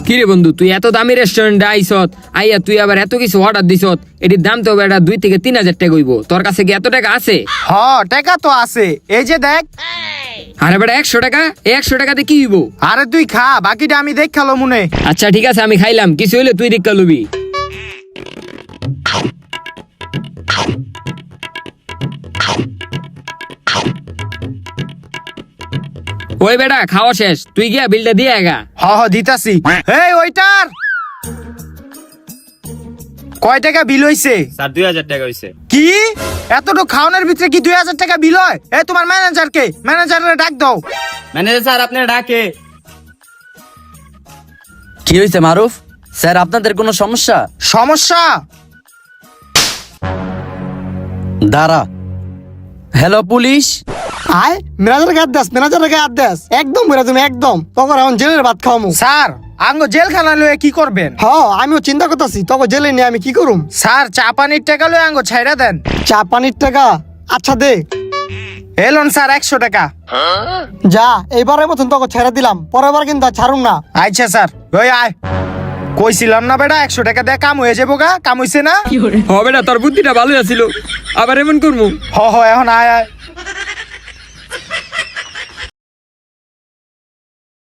কি রে বন্ধু, তুই এত দামি রেস্টুরেন্টে আইসত, আইয়া তুই আবার এত কিছু অর্ডার দিছত, এটির দাম তো বেটা 2 থেকে 3,000 টাকা হইব। তোর কাছে কি এত টাকা আছে? হ, টাকা তো আছে, এই যে দেখ। আরে বেটা 100 টাকা, এই 100 টাকাতে কি হইব? আরে তুই খা, বাকিটা আমি দেখ খালো মনে। আচ্ছা ঠিক আছে, আমি খাইলাম, কিছু হইলে তুই রিক্কা লবি। ওই বেটা খাওয়া শেষ, তুই গিয়া বিলটা দিয়ে আগা। হ হ দিতাছি। এই ওইটার কয় টাকা বিল হইছে? স্যার 2000 টাকা হইছে। কি এতটুকু খাওয়ানোর ভিতরে কি 2000 টাকা বিল হয়? এ তোমার ম্যানেজারকে, ম্যানেজারে ডাক দাও। ম্যানেজার স্যার আপনার ডাকে। কি হয়েছে মারুফ স্যার, আপনাদের কোনো সমস্যা? সমস্যা? দাঁড়া। Hello police. আয় ম্যানেজার গাদ দাস, ম্যানেজার গাদ দাস, একদম বেরা তুমি একদম। তখন এখন জেলের ভাত খাওয়ামু। স্যার আঙ্গ জেলখানা লয়ে কি করবেন? হ, আমিও চিন্তা করতেছি তখন জেলে নিয়ে আমি কি করুম। স্যার চা পানির টাকা লয়ে আঙ্গ ছাইড়া দেন। চা পানির টাকা? আচ্ছা দে। এলন স্যার 100 টাকা। যা, এইবারের মতন তোকে ছেড়ে দিলাম, পরের বার কিন্তু আর ছাড়ুম না। আচ্ছা স্যার, ওই আয়। কইছিলাম না বেটা 100 টাকা দিয়ে কাম হয়ে যাবো গা, কাম হইছে না? হ বেটা, তোর বুদ্ধিটা ভালো আছিল, আবার এমন করবো? হ হ, এখন আয় আয়।